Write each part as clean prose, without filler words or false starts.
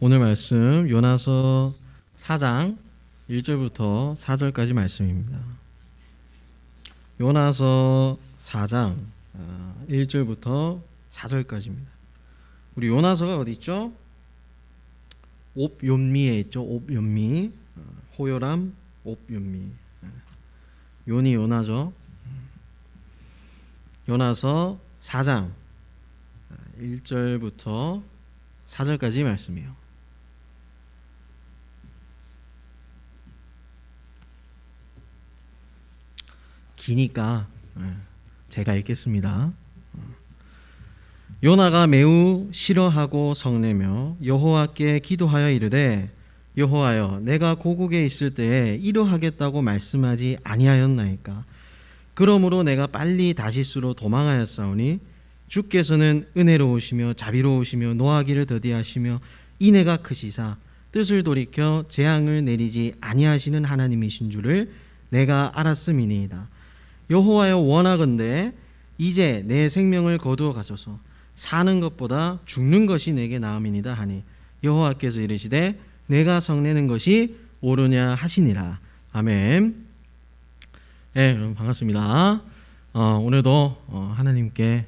오늘 말씀 요나서 4장 1절부터 4절까지 말씀입니다. 요나서 4장 1절부터 4절까지입니다. 우리 요나서가 어디 있죠? 옵요미에 있죠. 옵요미, 호요람, 옵요미. 요니 요나죠. 요나서 4장 1절부터 4절까지 말씀이에요. 기니까 제가 읽겠습니다. 요나가 매우 싫어하고 성내며 여호와께 기도하여 이르되 여호와여 내가 고국에 있을 때에 이러하겠다고 말씀하지 아니하였나이까. 그러므로 내가 빨리 다시스로 도망하였사오니 주께서는 은혜로우시며 자비로우시며 노하기를 더디하시며 인애가 크시사 뜻을 돌이켜 재앙을 내리지 아니하시는 하나님이신 줄을 내가 알았음이니이다. 여호와여 원하건대 이제 내 생명을 거두어 가소서. 사는 것보다 죽는 것이 내게 나음이니이다 하니 여호와께서 이르시되 내가 성내는 것이 옳으냐 하시니라. 아멘. 네, 여러분 반갑습니다. 오늘도 하나님께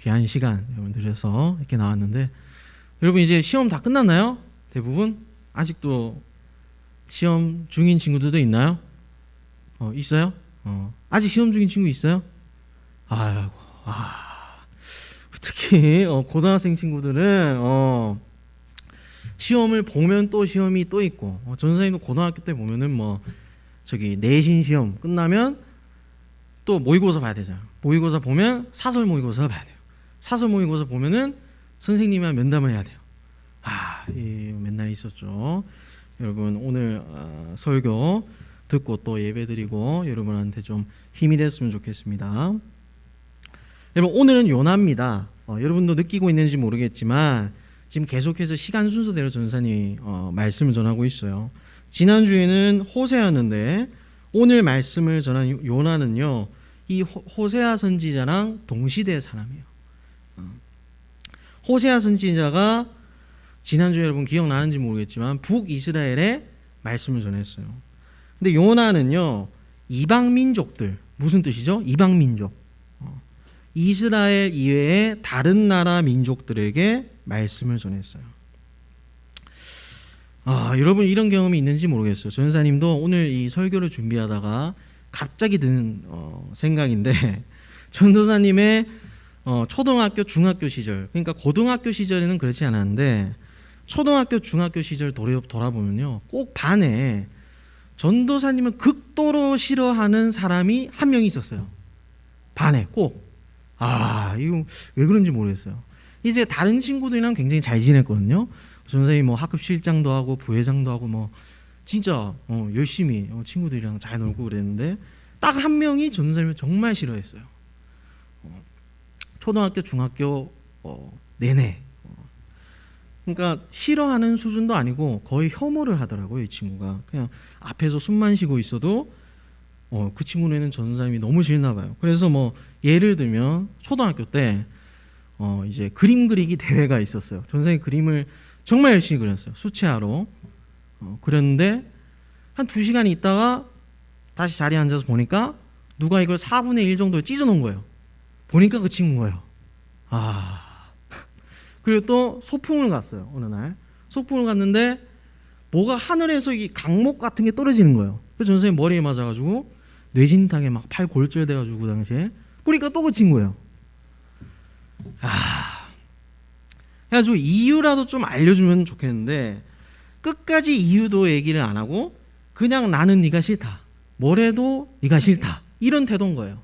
귀한 시간 여러분 드려서 이렇게 나왔는데, 여러분 이제 시험 다 끝났나요? 대부분? 아직도 시험 중인 친구들도 있나요? 있어요? 아직 시험 중인 친구 있어요? 아이고, 특히 고등학생 친구들은 시험을 보면 또 시험이 또 있고, 전선생님도 고등학교 때 보면은 뭐 저기 내신 시험 끝나면 또 모의고사 봐야 되잖아요. 모의고사 보면 사설 모의고사 봐야 돼요. 사설 모의고사 보면은 선생님이랑 면담을 해야 돼요. 맨날 있었죠. 여러분 오늘 설교 듣고 또 예배드리고 여러분한테 좀 힘이 됐으면 좋겠습니다. 여러분 오늘은 요나입니다. 여러분도 느끼고 있는지 모르겠지만 지금 계속해서 시간 순서대로 전사님이 말씀을 전하고 있어요. 지난주에는 호세아였는데 오늘 말씀을 전한 요나는요, 이 호세아 선지자랑 동시대의 사람이에요. 호세아 선지자가 지난주에 여러분 기억나는지 모르겠지만 북이스라엘에 말씀을 전했어요. 근데 요나는요, 이방 민족들, 무슨 뜻이죠? 이방 민족, 이스라엘 이외의 다른 나라 민족들에게 말씀을 전했어요. 여러분 이런 경험이 있는지 모르겠어요. 전사님도 오늘 이 설교를 준비하다가 갑자기 드는 생각인데, 전도사님의 초등학교 중학교 시절, 그러니까 고등학교 시절에는 그렇지 않았는데 초등학교 중학교 시절 돌아보면요, 꼭 반에 전도사님을 극도로 싫어하는 사람이 한 명 있었어요. 반에 꼭. 이거 왜 그런지 모르겠어요. 이제 다른 친구들이랑 굉장히 잘 지냈거든요. 전선생님이 뭐 학급 실장도 하고 부회장도 하고 뭐 진짜 열심히 친구들이랑 잘 놀고 그랬는데 딱 한 명이 전선생님을 정말 싫어했어요. 초등학교 중학교 내내. 그러니까 싫어하는 수준도 아니고 거의 혐오를 하더라고요. 이 친구가 그냥 앞에서 숨만 쉬고 있어도 그 친구는 전선생님이 너무 싫나 봐요. 그래서 뭐 예를 들면 초등학교 때 이제 그림 그리기 대회가 있었어요. 전선생님이 그림을 정말 열심히 그렸어요. 수채화로 그렸는데 한 2시간 있다가 다시 자리에 앉아서 보니까 누가 이걸 4분의 1 정도에 찢어놓은 거예요. 보니까 그 친구인 거예요. 그리고 또 소풍을 갔어요. 어느 날 소풍을 갔는데 뭐가 하늘에서 이 강목 같은 게 떨어지는 거예요. 그래서 전선생님 머리에 맞아가지고 뇌진탕에 막 팔 골절 돼가지고 그 당시에 보니까 또 그 친구예요. 그래가지고 이유라도 좀 알려주면 좋겠는데 끝까지 이유도 얘기를 안 하고 그냥 나는 네가 싫다, 뭐래도 네가 싫다, 이런 태도인 거예요.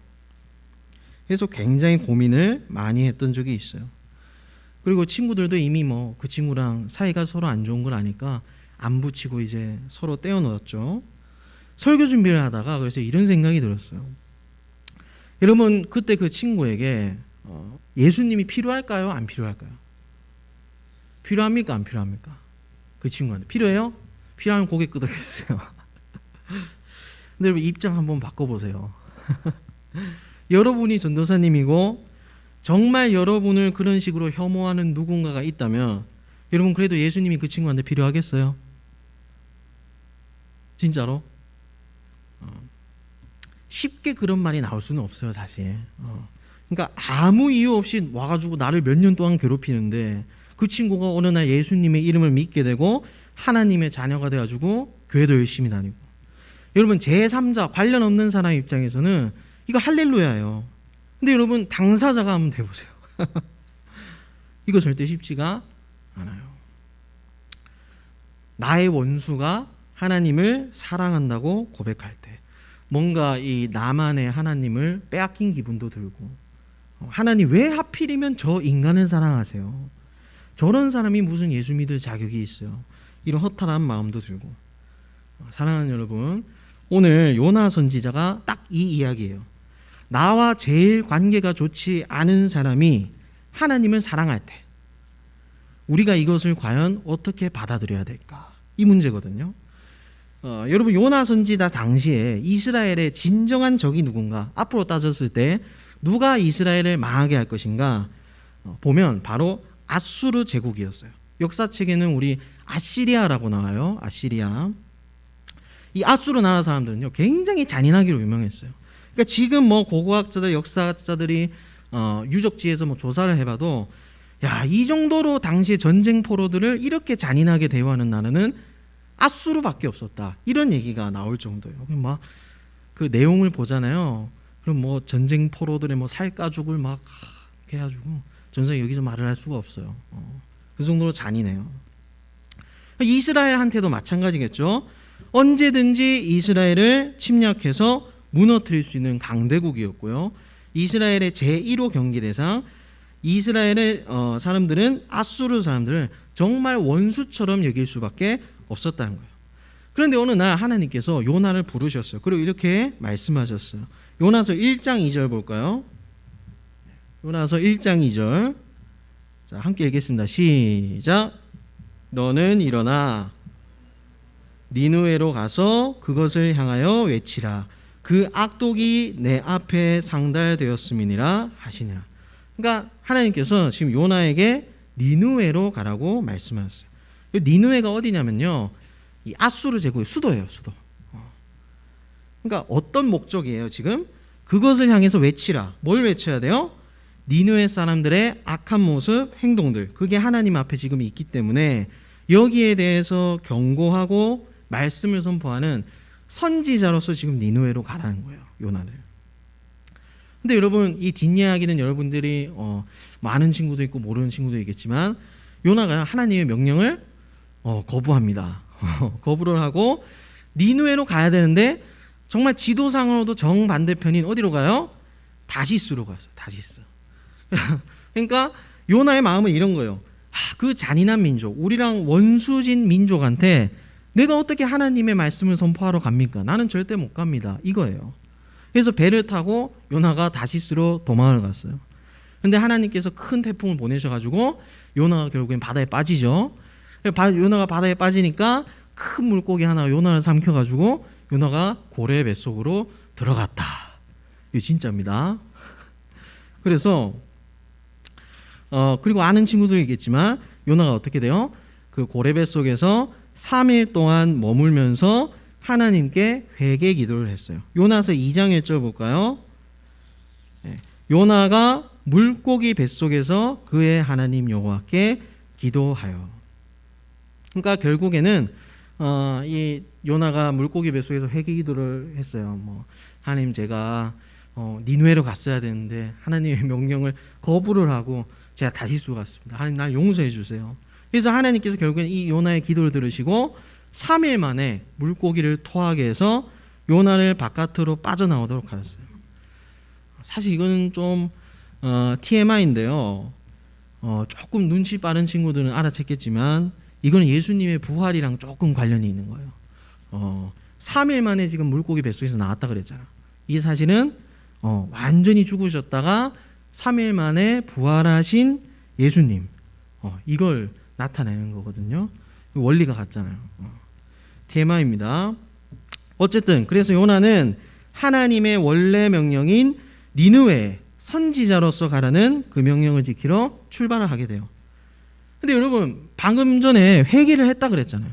그래서 굉장히 고민을 많이 했던 적이 있어요. 그리고 친구들도 이미 뭐 그 친구랑 사이가 서로 안 좋은 걸 아니까 안 붙이고 이제 서로 떼어놓았죠. 설교 준비를 하다가 그래서 이런 생각이 들었어요. 여러분 그때 그 친구에게 예수님이 필요할까요? 안 필요할까요? 필요합니까? 안 필요합니까? 그 친구한테 필요해요? 필요하면 고개 끄덕여주세요. 근데 여러분 입장 한번 바꿔보세요. 여러분이 전도사님이고 정말 여러분을 그런 식으로 혐오하는 누군가가 있다면 여러분 그래도 예수님이 그 친구한테 필요하겠어요? 진짜로? 쉽게 그런 말이 나올 수는 없어요, 사실. 그러니까 아무 이유 없이 와가지고 나를 몇 년 동안 괴롭히는데 그 친구가 어느 날 예수님의 이름을 믿게 되고 하나님의 자녀가 돼가지고 교회도 열심히 다니고. 여러분 제3자 관련 없는 사람 입장에서는 이거 할렐루야예요. 근데 여러분 당사자가 한번 돼보세요. 이거 절대 쉽지가 않아요. 나의 원수가 하나님을 사랑한다고 고백할 때 뭔가 이 나만의 하나님을 빼앗긴 기분도 들고, 하나님 왜 하필이면 저 인간을 사랑하세요? 저런 사람이 무슨 예수 믿을 자격이 있어요? 이런 허탈한 마음도 들고. 사랑하는 여러분, 오늘 요나 선지자가 딱 이 이야기예요. 나와 제일 관계가 좋지 않은 사람이 하나님을 사랑할 때 우리가 이것을 과연 어떻게 받아들여야 될까? 이 문제거든요. 여러분 요나 선지자 당시에 이스라엘의 진정한 적이 누군가? 앞으로 따졌을 때 누가 이스라엘을 망하게 할 것인가? 보면 바로 아수르 제국이었어요. 역사책에는 우리 아시리아라고 나와요. 아시리아. 이 아수르 나라 사람들은요 굉장히 잔인하기로 유명했어요. 그러니까 지금 뭐 고고학자들, 역사학자들이 유적지에서 뭐 조사를 해봐도 야, 이 정도로 당시의 전쟁 포로들을 이렇게 잔인하게 대우하는 나라는 아수르밖에 없었다. 이런 얘기가 나올 정도예요. 막 그 내용을 보잖아요. 그럼 뭐 전쟁 포로들의 뭐 살가죽을 막 이렇게 해가지고 전성에 여기서 말을 할 수가 없어요. 그 정도로 잔인해요. 이스라엘한테도 마찬가지겠죠. 언제든지 이스라엘을 침략해서 무너뜨릴 수 있는 강대국이었고요. 이스라엘의 제1호 경계 대상, 이스라엘의 사람들은 아수르 사람들을 정말 원수처럼 여길 수밖에 없었다는 거예요. 그런데 어느 날 하나님께서 요나를 부르셨어요. 그리고 이렇게 말씀하셨어요. 요나서 1장 2절 볼까요? 요나서 1장 2절. 자, 함께 읽겠습니다. 시작. 너는 일어나 니느웨로 가서 그것을 향하여 외치라. 그 악독이 내 앞에 상달되었음이니라 하시니라. 그러니까 하나님께서 지금 요나에게 니느웨로 가라고 말씀하셨어요. 니느웨가 어디냐면요, 이 아수르 제국의 수도예요, 수도. 그러니까 어떤 목적이에요, 지금? 그것을 향해서 외치라. 뭘 외쳐야 돼요? 니느웨 사람들의 악한 모습, 행동들. 그게 하나님 앞에 지금 있기 때문에 여기에 대해서 경고하고 말씀을 선포하는 선지자로서 지금 니느웨로 가라는 거예요, 요나를. 근데 여러분 이 뒷이야기는 여러분들이 많은 친구도 있고 모르는 친구도 있겠지만 요나가 하나님의 명령을 거부합니다. 거부를 하고 니느웨로 가야 되는데 정말 지도상으로도 정반대편인 어디로 가요? 다시스로 갔어요. 다시스. 그러니까 요나의 마음은 이런 거예요. 그 잔인한 민족, 우리랑 원수진 민족한테 내가 어떻게 하나님의 말씀을 선포하러 갑니까? 나는 절대 못 갑니다. 이거예요. 그래서 배를 타고 요나가 다시스로 도망을 갔어요. 근데 하나님께서 큰 태풍을 보내셔가지고 요나가 결국엔 바다에 빠지죠. 요나가 바다에 빠지니까 큰 물고기 하나 요나를 삼켜가지고 요나가 고래의 뱃속으로 들어갔다. 이거 진짜입니다. 그래서 그리고 아는 친구들이 있겠지만 요나가 어떻게 돼요? 그 고래 뱃속에서 3일 동안 머물면서 하나님께 회개 기도를 했어요. 요나서 2장 1절 볼까요? 네. 요나가 물고기 뱃속에서 그의 하나님 여호와께 기도하여. 그러니까 결국에는 이 요나가 물고기 뱃속에서 회개 기도를 했어요. 뭐 하나님, 제가 니느웨로 갔어야 되는데 하나님의 명령을 거부를 하고 제가 다시스 갔습니다. 하나님, 날 용서해 주세요. 그래서 하나님께서 결국엔 이 요나의 기도를 들으시고 3일 만에 물고기를 토하게 해서 요나를 바깥으로 빠져나오도록 하셨어요. 사실 이거는 좀 TMI인데요. 조금 눈치 빠른 친구들은 알아챘겠지만 이건 예수님의 부활이랑 조금 관련이 있는 거예요. 3일 만에 지금 물고기 뱃속에서 나왔다 그랬잖아. 이게 사실은 완전히 죽으셨다가 3일 만에 부활하신 예수님, 이걸 나타내는 거거든요. 원리가 같잖아요. TMI입니다. 어쨌든 그래서 요나는 하나님의 원래 명령인 니느웨 선지자로서 가라는 그 명령을 지키러 출발을 하게 돼요. 근데 여러분 방금 전에 회개를 했다 그랬잖아요.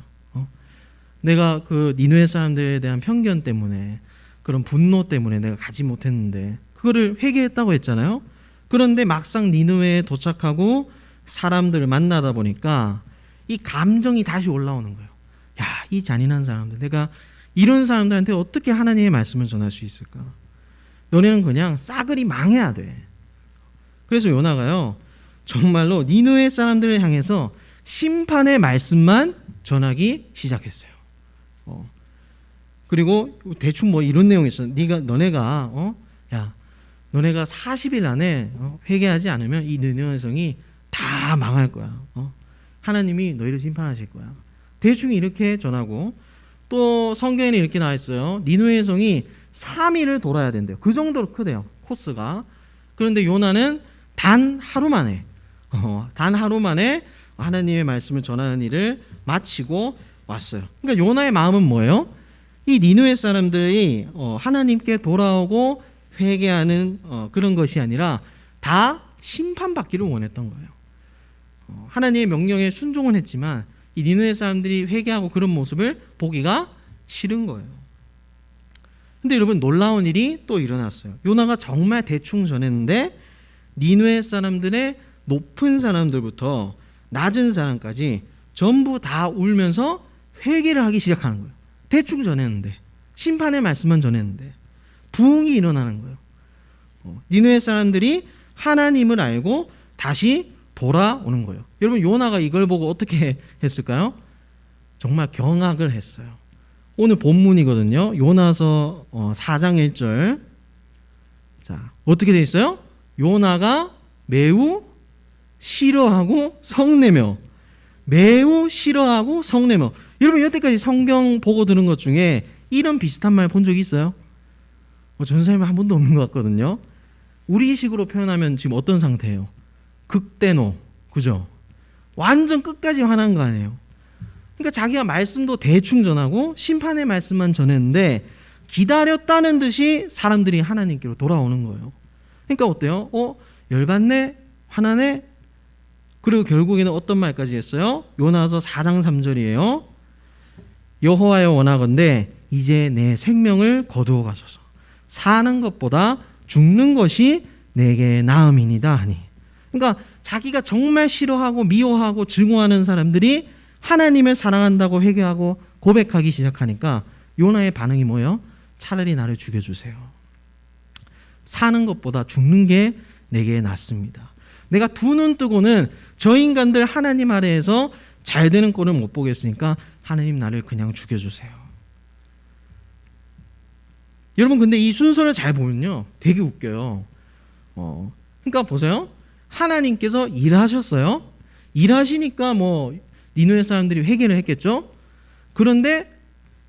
내가 그 니느웨 사람들에 대한 편견 때문에 그런 분노 때문에 내가 가지 못했는데 그거를 회개했다고 했잖아요. 그런데 막상 니느웨에 도착하고 사람들을 만나다 보니까 이 감정이 다시 올라오는 거예요. 야, 이 잔인한 사람들, 내가 이런 사람들한테 어떻게 하나님의 말씀을 전할 수 있을까? 너네는 그냥 싸그리 망해야 돼. 그래서 요나가요, 정말로 니느웨 사람들을 향해서 심판의 말씀만 전하기 시작했어요. 그리고 대충 뭐 이런 내용이 있어요. 너네가 야, 너네가 40일 안에 회개하지 않으면 이 니느웨 성이 다 망할 거야. 하나님이 너희를 심판하실 거야. 대충 이렇게 전하고, 또 성경에는 이렇게 나와 있어요. 니느웨 성이 3일을 돌아야 된대요. 그 정도로 크대요, 코스가. 그런데 요나는 단 하루 만에 하나님의 말씀을 전하는 일을 마치고 왔어요. 그러니까 요나의 마음은 뭐예요? 이 니느웨 사람들이 하나님께 돌아오고 회개하는 그런 것이 아니라 다 심판받기를 원했던 거예요. 하나님의 명령에 순종은 했지만 이 니느웨 사람들이 회개하고 그런 모습을 보기가 싫은 거예요. 근데 여러분, 놀라운 일이 또 일어났어요. 요나가 정말 대충 전했는데 니느웨 사람들의 높은 사람들부터 낮은 사람까지 전부 다 울면서 회개를 하기 시작하는 거예요. 대충 전했는데, 심판의 말씀만 전했는데 부흥이 일어나는 거예요. 니느웨 사람들이 하나님을 알고 다시 돌아오는 거예요. 여러분, 요나가 이걸 보고 어떻게 했을까요? 정말 경악을 했어요. 오늘 본문이거든요. 요나서 4장 1절. 자, 어떻게 돼 있어요? 요나가 매우 싫어하고 성내며, 매우 싫어하고 성내며. 여러분, 여태까지 성경 보고 들은 것 중에 이런 비슷한 말 본 적 있어요? 전사님은 한 번도 없는 것 같거든요. 우리식으로 표현하면 지금 어떤 상태예요? 극대노, 그죠? 완전 끝까지 화난 거 아니에요. 그러니까 자기가 말씀도 대충 전하고 심판의 말씀만 전했는데 기다렸다는 듯이 사람들이 하나님께로 돌아오는 거예요. 그러니까 어때요? 열받네? 화나네? 그리고 결국에는 어떤 말까지 했어요? 요나서 4장 3절이에요. 여호와여, 원하건대 이제 내 생명을 거두어 가소서. 사는 것보다 죽는 것이 내게 나음이니이다 하니. 그러니까 자기가 정말 싫어하고 미워하고 증오하는 사람들이 하나님을 사랑한다고 회개하고 고백하기 시작하니까 요나의 반응이 뭐예요? 차라리 나를 죽여주세요. 사는 것보다 죽는 게 내게 낫습니다. 내가 두 눈 뜨고는 저 인간들 하나님 아래에서 잘 되는 꼴을 못 보겠으니까 하나님 나를 그냥 죽여주세요. 여러분, 근데 이 순서를 잘 보면요, 되게 웃겨요. 그러니까 보세요. 하나님께서 일하셨어요. 일하시니까 뭐 니느웨 사람들이 회개를 했겠죠. 그런데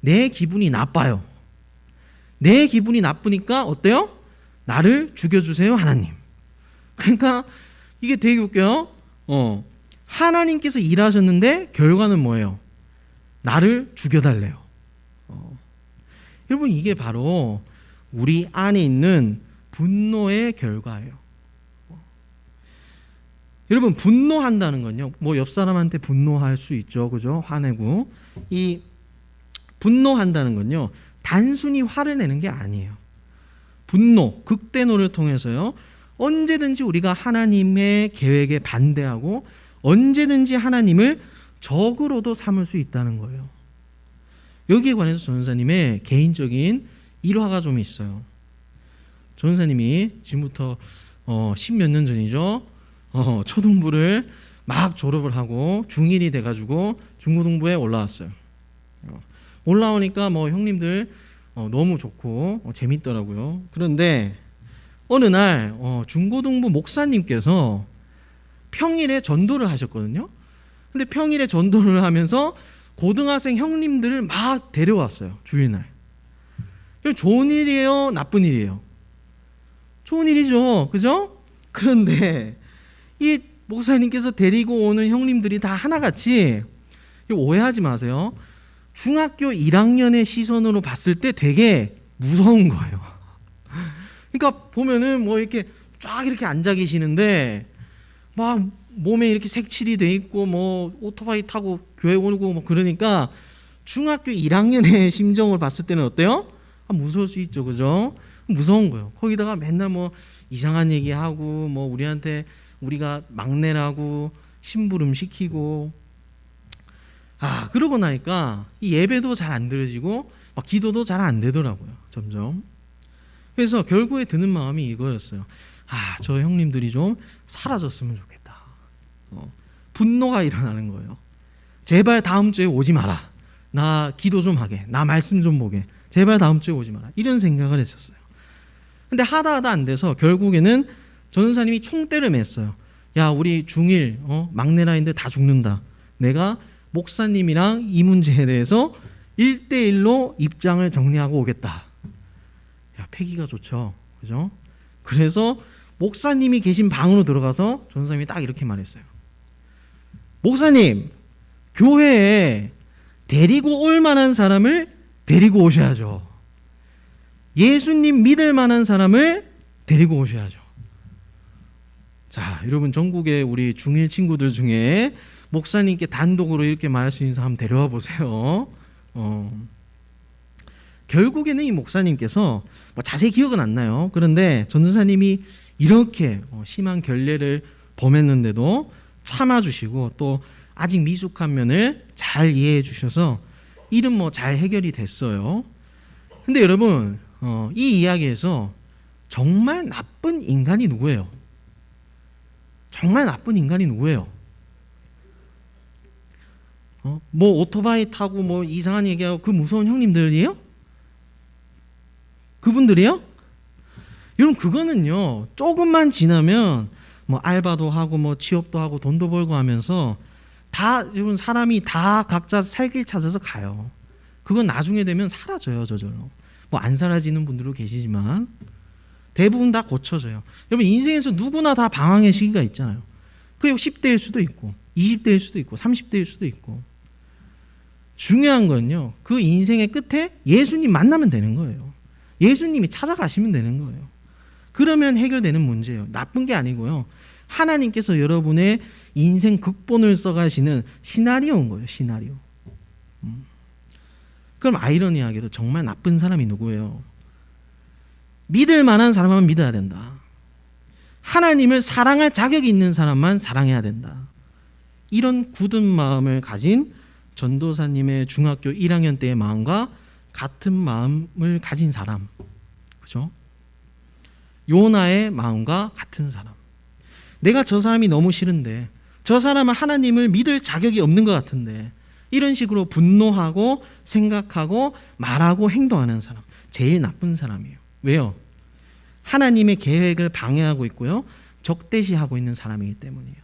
내 기분이 나빠요. 내 기분이 나쁘니까 어때요? 나를 죽여주세요, 하나님. 그러니까 이게 되게 웃겨요. 하나님께서 일하셨는데 결과는 뭐예요? 나를 죽여달래요. 여러분, 이게 바로 우리 안에 있는 분노의 결과예요. 여러분, 분노한다는 건요, 뭐 옆 사람한테 분노할 수 있죠, 그죠? 화내고. 이 분노한다는 건요, 단순히 화를 내는 게 아니에요. 분노, 극대노를 통해서요, 언제든지 우리가 하나님의 계획에 반대하고 언제든지 하나님을 적으로도 삼을 수 있다는 거예요. 여기에 관해서 전사님의 개인적인 일화가 좀 있어요. 전사님이 지금부터 10몇 년 전이죠. 초등부를 막 졸업을 하고 중1이 돼가지고 중고등부에 올라왔어요. 올라오니까 뭐 형님들 너무 좋고 재밌더라고요. 그런데 어느 날 중고등부 목사님께서 평일에 전도를 하셨거든요. 근데 평일에 전도를 하면서 고등학생 형님들을 막 데려왔어요, 주일날. 좋은 일이에요, 나쁜 일이에요? 좋은 일이죠, 그죠? 그런데 이 목사님께서 데리고 오는 형님들이 다 하나같이, 오해하지 마세요, 중학교 1학년의 시선으로 봤을 때 되게 무서운 거예요. 그러니까 보면은 뭐 이렇게 쫙 이렇게 앉아 계시는데 막 몸에 이렇게 색칠이 돼 있고 뭐 오토바이 타고 교회 오고 뭐 그러니까 중학교 1학년의 심정을 봤을 때는 어때요? 무서울 수 있죠, 그죠? 무서운 거예요. 거기다가 맨날 뭐 이상한 얘기하고 뭐 우리가 막내라고 심부름 시키고 그러고 나니까 이 예배도 잘 안 드려지고 막 기도도 잘 안 되더라고요, 점점. 그래서 결국에 드는 마음이 이거였어요. 저 형님들이 좀 사라졌으면 좋겠다. 분노가 일어나는 거예요. 제발 다음 주에 오지 마라. 나 기도 좀 하게. 나 말씀 좀 보게. 제발 다음 주에 오지 마라. 이런 생각을 했었어요. 근데 하다 안 돼서 결국에는 전도사님이 총대를 맸어요. 야, 우리 중1 막내라인들 다 죽는다. 내가 목사님이랑 이 문제에 대해서 1대1로 입장을 정리하고 오겠다. 야, 패기가 좋죠, 그죠? 그래서 목사님이 계신 방으로 들어가서 전도사님이 딱 이렇게 말했어요. 목사님, 교회에 데리고 올 만한 사람을 데리고 오셔야죠. 예수님 믿을 만한 사람을 데리고 오셔야죠. 자, 여러분, 전국의 우리 중1 친구들 중에 목사님께 단독으로 이렇게 말할 수 있는 사람 데려와 보세요. 결국에는 이 목사님께서 자세히 기억은 안 나요. 그런데 전도사님이 이렇게 심한 결례를 범했는데도 참아주시고 또 아직 미숙한 면을 잘 이해해 주셔서 일은 잘 해결이 됐어요. 근데 여러분, 이 이야기에서 정말 나쁜 인간이 누구예요? 정말 나쁜 인간이 누구예요? 뭐 오토바이 타고 뭐 이상한 얘기하고 그 무서운 형님들이에요? 그분들이요? 여러분, 그거는요, 조금만 지나면 뭐 알바도 하고 뭐 취업도 하고 돈도 벌고 하면서 다, 여러분, 사람이 다 각자 살 길 찾아서 가요. 그건 나중에 되면 사라져요, 저절로. 뭐 안 사라지는 분들도 계시지만 대부분 다 고쳐져요. 여러분, 인생에서 누구나 다 방황의 시기가 있잖아요. 그게 10대일 수도 있고 20대일 수도 있고 30대일 수도 있고. 중요한 건요, 그 인생의 끝에 예수님 만나면 되는 거예요. 예수님이 찾아가시면 되는 거예요. 그러면 해결되는 문제예요. 나쁜 게 아니고요. 하나님께서 여러분의 인생 극본을 써가시는 시나리오인 거예요. 시나리오. 그럼 아이러니하게도 정말 나쁜 사람이 누구예요? 믿을 만한 사람만 믿어야 된다. 하나님을 사랑할 자격이 있는 사람만 사랑해야 된다. 이런 굳은 마음을 가진 전도사님의 중학교 1학년 때의 마음과 같은 마음을 가진 사람, 그죠? 요나의 마음과 같은 사람. 내가 저 사람이 너무 싫은데, 저 사람은 하나님을 믿을 자격이 없는 것 같은데, 이런 식으로 분노하고 생각하고 말하고 행동하는 사람, 제일 나쁜 사람이에요. 왜요? 하나님의 계획을 방해하고 있고요, 적대시하고 있는 사람이기 때문이에요.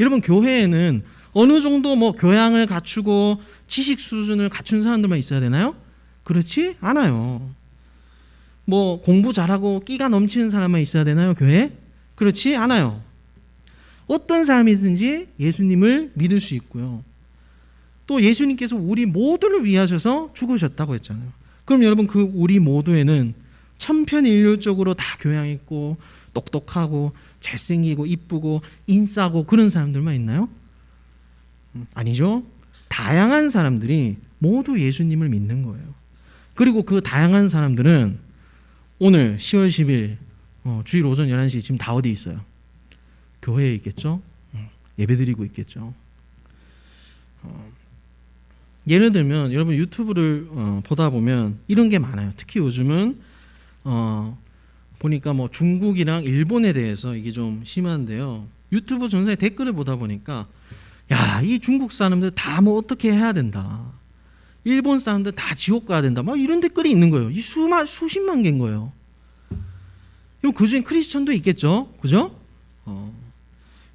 여러분, 교회에는 어느 정도 뭐 교양을 갖추고 지식 수준을 갖춘 사람들만 있어야 되나요? 그렇지 않아요. 뭐 공부 잘하고 끼가 넘치는 사람만 있어야 되나요, 교회에? 그렇지 않아요. 어떤 사람이든지 예수님을 믿을 수 있고요. 또 예수님께서 우리 모두를 위하셔서 죽으셨다고 했잖아요. 그럼 여러분, 그 우리 모두에는 천편일률적으로 다 교양 있고 똑똑하고 잘생기고 이쁘고 인싸고 그런 사람들만 있나요? 아니죠. 다양한 사람들이 모두 예수님을 믿는 거예요. 그리고 그 다양한 사람들은 오늘 10월 10일 주일 오전 11시 지금 다 어디 있어요? 교회에 있겠죠? 예배드리고 있겠죠. 예를 들면 여러분 유튜브를 보다 보면 이런 게 많아요. 특히 요즘은 보니까 뭐 중국이랑 일본에 대해서 이게 좀 심한데요. 유튜브 전사의 댓글을 보다 보니까 야, 이 중국 사람들 다 뭐 어떻게 해야 된다. 일본 사람들 다 지옥 가야 된다. 막 이런 댓글이 있는 거예요. 이 수십만 개인 거예요. 그 중에 크리스천도 있겠죠, 그죠?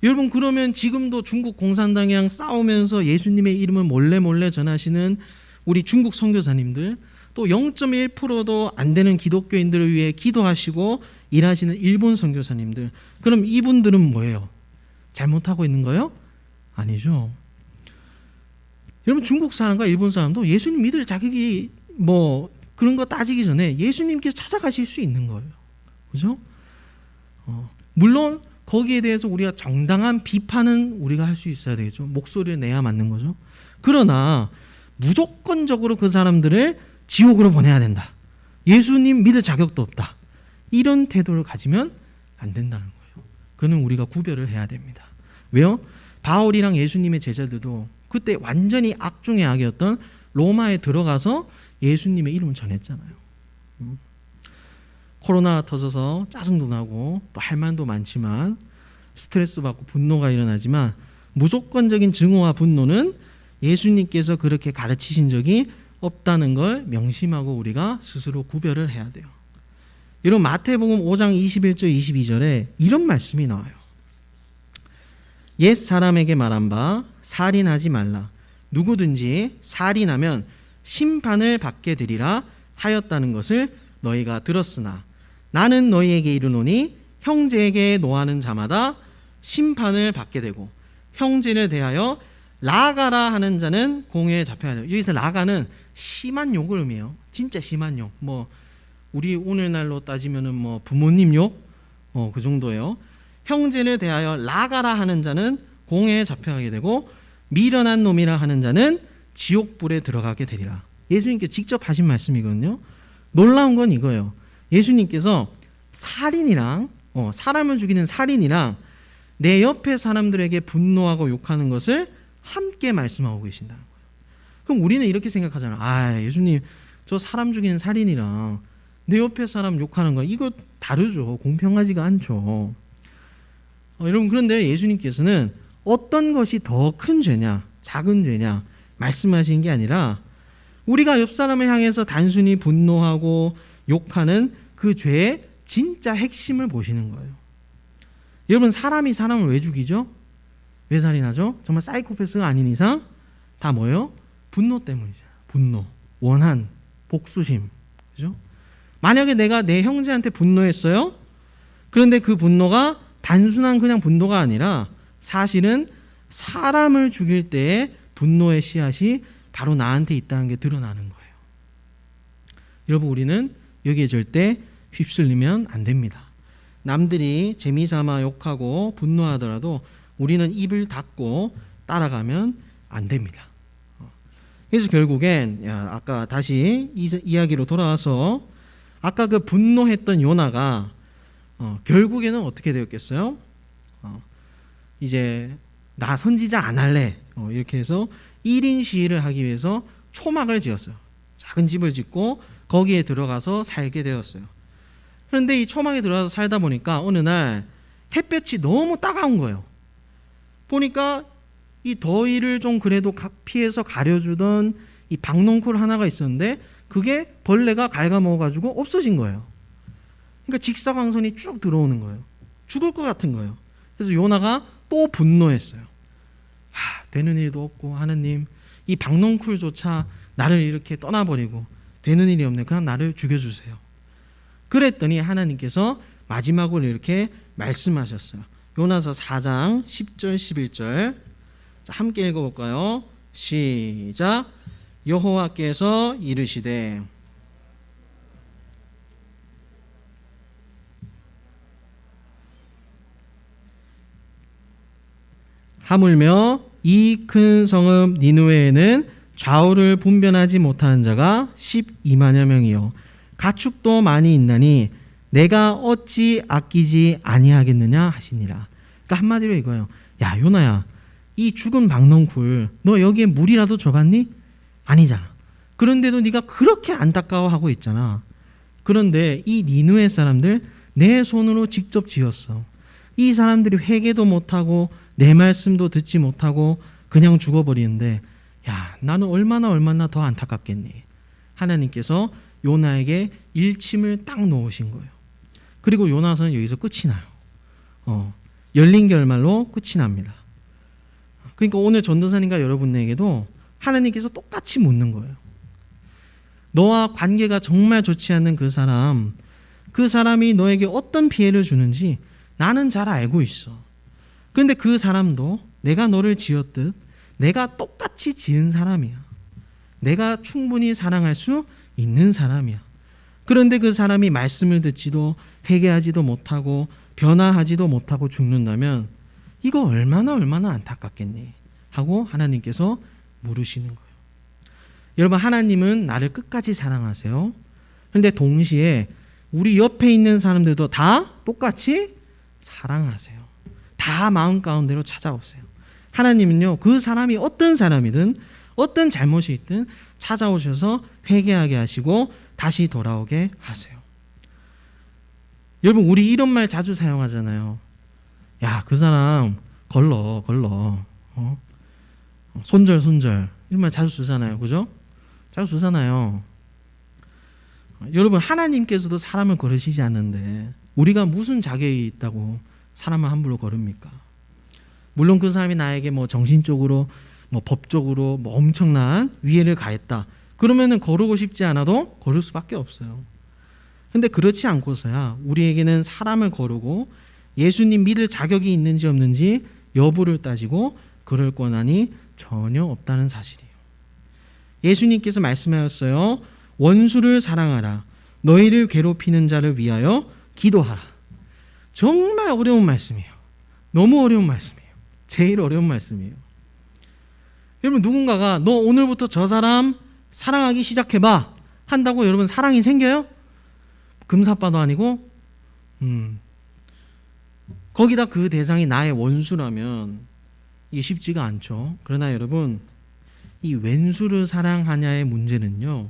여러분, 그러면 지금도 중국 공산당이랑 싸우면서 예수님의 이름을 몰래 전하시는 우리 중국 선교사님들, 또 0.1%도 안 되는 기독교인들을 위해 기도하시고 일하시는 일본 선교사님들, 그럼 이분들은 뭐예요? 잘못하고 있는 거예요? 아니죠. 여러분, 중국 사람과 일본 사람도 예수님 믿을 자격이 뭐 그런 거 따지기 전에 예수님께서 찾아가실 수 있는 거예요. 그죠? 물론 거기에 대해서 우리가 정당한 비판은 우리가 할 수 있어야 되겠죠. 목소리를 내야 맞는 거죠. 그러나 무조건적으로 그 사람들을 지옥으로 보내야 된다. 예수님 믿을 자격도 없다. 이런 태도를 가지면 안 된다는 거예요. 그는 우리가 구별을 해야 됩니다. 왜요? 바울이랑 예수님의 제자들도 그때 완전히 악 중의 악이었던 로마에 들어가서 예수님의 이름을 전했잖아요. 코로나 터져서 짜증도 나고 또 할 말도 많지만 스트레스 받고 분노가 일어나지만 무조건적인 증오와 분노는 예수님께서 그렇게 가르치신 적이 없다는 걸 명심하고 우리가 스스로 구별을 해야 돼요. 여러분 마태복음 5장 21절 22절에 이런 말씀이 나와요. 옛 사람에게 말한 바 살인하지 말라. 누구든지 살인하면 심판을 받게 되리라 하였다는 것을 너희가 들었으나 나는 너희에게 이르노니 형제에게 노하는 자마다 심판을 받게 되고 형제를 대하여 라가라 하는 자는 공회에 잡혀야 돼요. 여기서 라가는 심한 욕을 의미해요. 진짜 심한 욕. 뭐 우리 오늘날로 따지면은 뭐 부모님 욕, 그 정도예요. 형제를 대하여 라가라 하는 자는 공회에 잡혀가게 되고 미련한 놈이라 하는 자는 지옥불에 들어가게 되리라. 예수님께서 직접 하신 말씀이거든요. 놀라운 건 이거예요. 예수님께서 살인이랑 사람을 죽이는 살인이랑 내 옆에 사람들에게 분노하고 욕하는 것을 함께 말씀하고 계신다는 거예요. 그럼 우리는 이렇게 생각하잖아요. 아, 예수님 저 사람 죽이는 살인이랑 내 옆에 사람 욕하는 거 이거 다르죠. 공평하지가 않죠. 여러분 그런데 예수님께서는 어떤 것이 더 큰 죄냐 작은 죄냐 말씀하신 게 아니라 우리가 옆 사람을 향해서 단순히 분노하고 욕하는 그 죄의 진짜 핵심을 보시는 거예요. 여러분 사람이 사람을 왜 죽이죠? 왜 살인하죠? 정말 사이코패스가 아닌 이상 다 뭐예요? 분노 때문이잖아요. 분노, 원한, 복수심. 그죠? 만약에 내가 내 형제한테 분노했어요. 그런데 그 분노가 단순한 그냥 분노가 아니라 사실은 사람을 죽일 때의 분노의 씨앗이 바로 나한테 있다는 게 드러나는 거예요. 여러분 우리는 여기에 절대 휩쓸리면 안 됩니다. 남들이 재미삼아 욕하고 분노하더라도 우리는 입을 닫고 따라가면 안 됩니다. 그래서 결국엔 아까 다시 이야기로 돌아와서 아까 그 분노했던 요나가 결국에는 어떻게 되었겠어요? 이제 나 선지자 안 할래 이렇게 해서 1인 시위를 하기 위해서 초막을 지었어요. 작은 집을 짓고 거기에 들어가서 살게 되었어요. 그런데 이 초막에 들어가서 살다 보니까 어느 날 햇볕이 너무 따가운 거예요. 보니까 이 더위를 좀 그래도 피해서 가려주던 이 박농쿨 하나가 있었는데 그게 벌레가 갉아먹어가지고 없어진 거예요. 그러니까 직사광선이 쭉 들어오는 거예요. 죽을 것 같은 거예요. 그래서 요나가 또 분노했어요. 되는 일도 없고 하느님 이 박농쿨조차 나를 이렇게 떠나버리고 되는 일이 없네. 그냥 나를 죽여주세요. 그랬더니 하나님께서 마지막으로 이렇게 말씀하셨어요. 요나서 4장 10절 11절 자, 함께 읽어볼까요? 시작. 여호와께서 이르시되 하물며 이 큰 성읍 니느웨에는 좌우를 분별하지 못하는 자가 12만여 명이요 가축도 많이 있나니 내가 어찌 아끼지 아니하겠느냐 하시니라. 그러니까 한마디로 이거예요. 야 요나야 이 죽은 박농쿨 너 여기에 물이라도 줘봤니? 아니잖아. 그런데도 네가 그렇게 안타까워하고 있잖아. 그런데 이 니느웨 사람들 내 손으로 직접 지었어. 이 사람들이 회개도 못하고 내 말씀도 듣지 못하고 그냥 죽어버리는데 야 나는 얼마나 더 안타깝겠니. 하나님께서 요나에게 일침을 딱 놓으신 거예요. 그리고 요나서는 여기서 끝이 나요. 열린 결말로 끝이 납니다. 그러니까 오늘 전도사님과 여러분에게도 하나님께서 똑같이 묻는 거예요. 너와 관계가 정말 좋지 않는 그 사람이 너에게 어떤 피해를 주는지 나는 잘 알고 있어. 그런데 그 사람도 내가 너를 지었듯 내가 똑같이 지은 사람이야. 내가 충분히 사랑할 수 있는 사람이야. 그런데 그 사람이 말씀을 듣지도 회개하지도 못하고 변화하지도 못하고 죽는다면 이거 얼마나 안타깝겠니? 하고 하나님께서 물으시는 거예요. 여러분, 하나님은 나를 끝까지 사랑하세요. 그런데 동시에 우리 옆에 있는 사람들도 다 똑같이 사랑하세요. 다 마음 가운데로 찾아오세요. 하나님은요, 그 사람이 어떤 사람이든 어떤 잘못이 있든 찾아오셔서 회개하게 하시고 다시 돌아오게 하세요. 여러분, 우리 이런 말 자주 사용하잖아요. 야, 그 사람 걸러. 손절. 이런 말 자주 쓰잖아요. 그죠? 자주 쓰잖아요. 여러분, 하나님께서도 사람을 거르시지 않는데 우리가 무슨 자격이 있다고 사람을 함부로 거릅니까? 물론 그 사람이 나에게 뭐 정신적으로 뭐 법적으로 뭐 엄청난 위해를 가했다. 그러면은 거르고 싶지 않아도 거를 수밖에 없어요. 근데 그렇지 않고서야 우리에게는 사람을 거르고 예수님 믿을 자격이 있는지 없는지 여부를 따지고 그럴 권한이 전혀 없다는 사실이에요. 예수님께서 말씀하셨어요. 원수를 사랑하라. 너희를 괴롭히는 자를 위하여 기도하라. 정말 어려운 말씀이에요. 너무 어려운 말씀이에요. 제일 어려운 말씀이에요. 여러분, 누군가가 너 오늘부터 저 사람 사랑하기 시작해봐 한다고 여러분 사랑이 생겨요? 금사빠도 아니고 거기다 그 대상이 나의 원수라면 이게 쉽지가 않죠. 그러나 여러분, 이 왼수를 사랑하냐의 문제는요,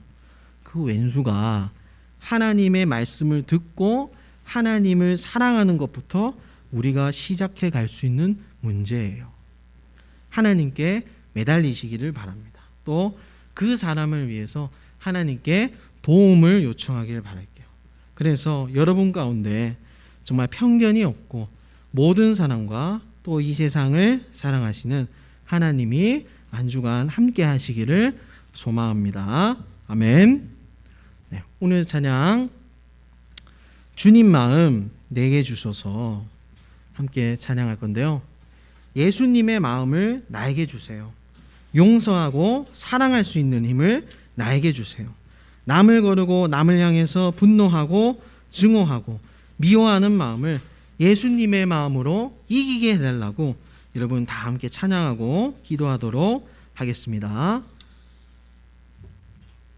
그 왼수가 하나님의 말씀을 듣고 하나님을 사랑하는 것부터 우리가 시작해 갈 수 있는 문제예요. 하나님께 매달리시기를 바랍니다. 또 그 사람을 위해서 하나님께 도움을 요청하기를 바랄게요. 그래서 여러분 가운데 정말 편견이 없고 모든 사람과 또 이 세상을 사랑하시는 하나님이 한 주간 함께 하시기를 소망합니다. 아멘. 네, 오늘 찬양 주님 마음 내게 주소서 함께 찬양할 건데요. 예수님의 마음을 나에게 주세요. 용서하고 사랑할 수 있는 힘을 나에게 주세요. 남을 거르고 남을 향해서 분노하고 증오하고 미워하는 마음을 예수님의 마음으로 이기게 해달라고 여러분 다 함께 찬양하고 기도하도록 하겠습니다.